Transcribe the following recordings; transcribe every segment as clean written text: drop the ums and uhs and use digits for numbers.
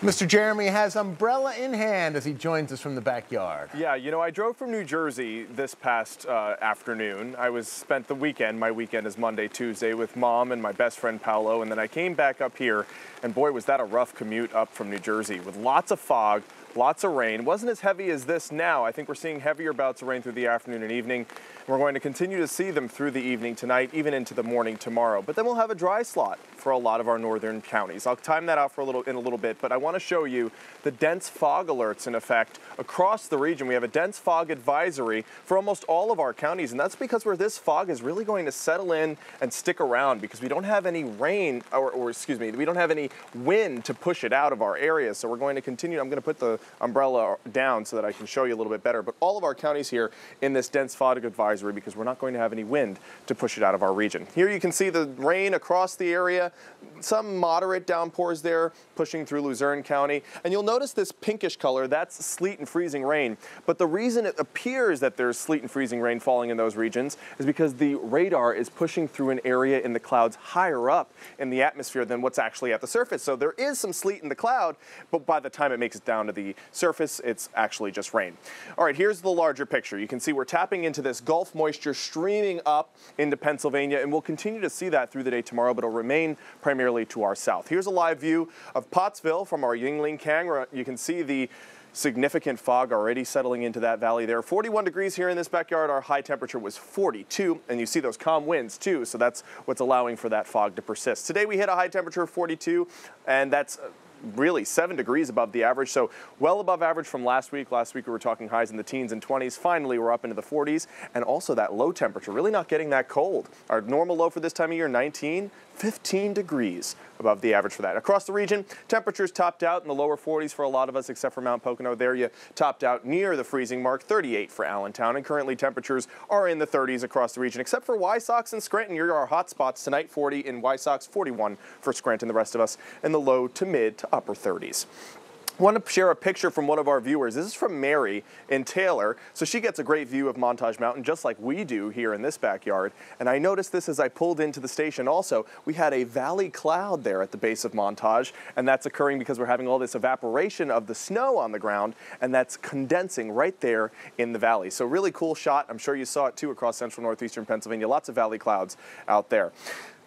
Mr. Jeremy has umbrella in hand as he joins us from the backyard. Yeah, you know, I drove from New Jersey this past afternoon. Spent the weekend, my weekend is Monday, Tuesday, with Mom and my best friend Paolo, and then I came back up here, and boy, was that a rough commute up from New Jersey with lots of fog, lots of rain. Wasn't as heavy as this now. I think we're seeing heavier bouts of rain through the afternoon and evening. We're going to continue to see them through the evening tonight, even into the morning tomorrow. But then we'll have a dry slot for a lot of our northern counties. I'll time that out in a little bit, but I want to show you the dense fog alerts in effect across the region. We have a dense fog advisory for almost all of our counties, and that's because where this fog is really going to settle in and stick around because we don't have any rain, we don't have any wind to push it out of our area. So we're going to continue. I'm going to put the umbrella down so that I can show you a little bit better. But all of our counties here in this dense fog advisory because we're not going to have any wind to push it out of our region. Here you can see the rain across the area, some moderate downpours there pushing through Luzerne County. And you'll notice this pinkish color, that's sleet and freezing rain. But the reason it appears that there's sleet and freezing rain falling in those regions is because the radar is pushing through an area in the clouds higher up in the atmosphere than what's actually at the surface. So there is some sleet in the cloud, but by the time it makes it down to the surface, it's actually just rain. All right, here's the larger picture. You can see we're tapping into this Gulf moisture streaming up into Pennsylvania, and we'll continue to see that through the day tomorrow, but it'll remain primarily to our south. Here's a live view of Pottsville from our Yuengling camera. You can see the significant fog already settling into that valley there. 41 degrees here in this backyard. Our high temperature was 42, and you see those calm winds too, so that's what's allowing for that fog to persist. Today we hit a high temperature of 42, and that's really 7 degrees above the average, so well above average from last week. Last week we were talking highs in the teens and 20s. Finally, we're up into the 40s, and also that low temperature, really not getting that cold. Our normal low for this time of year, 19, 15 degrees above the average for that. Across the region, temperatures topped out in the lower 40s for a lot of us, except for Mount Pocono. There you topped out near the freezing mark, 38 for Allentown, and currently temperatures are in the 30s across the region, except for Wysox and Scranton. You're our hot spots tonight, 40 in Wysox, 41 for Scranton. The rest of us in the low to mid to upper 30s. I want to share a picture from one of our viewers. This is from Mary in Taylor. So she gets a great view of Montage Mountain, just like we do here in this backyard. And I noticed this as I pulled into the station also. We had a valley cloud there at the base of Montage, and that's occurring because we're having all this evaporation of the snow on the ground, and that's condensing right there in the valley. So really cool shot. I'm sure you saw it too across central northeastern Pennsylvania. Lots of valley clouds out there.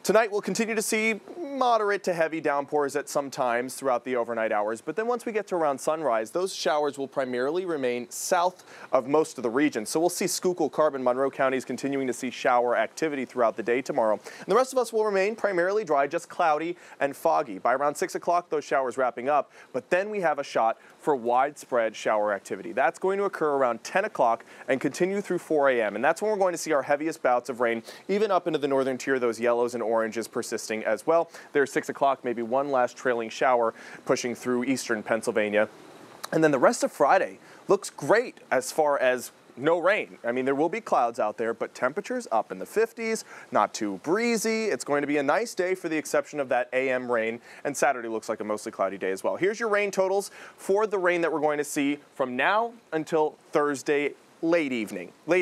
Tonight, we'll continue to see moderate to heavy downpours at some times throughout the overnight hours, but then once we get to around sunrise, those showers will primarily remain south of most of the region. So we'll see Schuylkill, Carbon, Monroe counties continuing to see shower activity throughout the day tomorrow. And the rest of us will remain primarily dry, just cloudy and foggy. By around 6 o'clock, those showers wrapping up, but then we have a shot for widespread shower activity. That's going to occur around 10 o'clock and continue through 4 a.m. And that's when we're going to see our heaviest bouts of rain, even up into the northern tier, those yellows and oranges persisting as well. There's 6 o'clock, maybe one last trailing shower pushing through eastern Pennsylvania. And then the rest of Friday looks great as far as no rain. I mean, there will be clouds out there, but temperatures up in the 50s, not too breezy. It's going to be a nice day for the exception of that AM rain, and Saturday looks like a mostly cloudy day as well. Here's your rain totals for the rain that we're going to see from now until Thursday late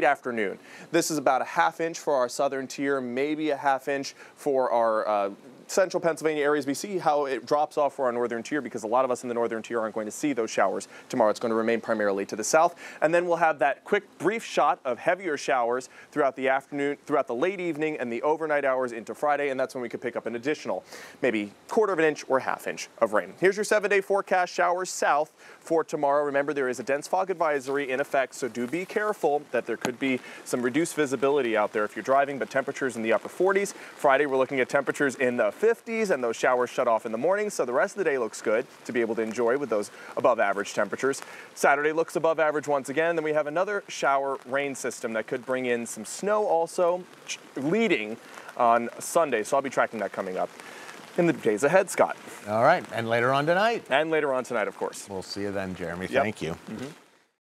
afternoon. This is about a ½ inch for our southern tier, maybe a ½ inch for our central Pennsylvania areas. We see how it drops off for our northern tier because a lot of us in the northern tier aren't going to see those showers tomorrow. It's going to remain primarily to the south. And then we'll have that quick brief shot of heavier showers throughout the afternoon, throughout the late evening and the overnight hours into Friday. And that's when we could pick up an additional maybe ½ inch or ½ inch of rain. Here's your 7-day forecast. Showers south for tomorrow. Remember, there is a dense fog advisory in effect, so do be careful that there could be some reduced visibility out there if you're driving, but temperatures in the upper 40s. Friday, we're looking at temperatures in the 50s, and those showers shut off in the morning, so the rest of the day looks good to be able to enjoy with those above average temperatures. Saturday looks above average once again. Then we have another shower rain system that could bring in some snow also leading on Sunday, so I'll be tracking that coming up in the days ahead, Scott. All right, and later on tonight. And later on tonight, of course. We'll see you then, Jeremy. Yep. Thank you.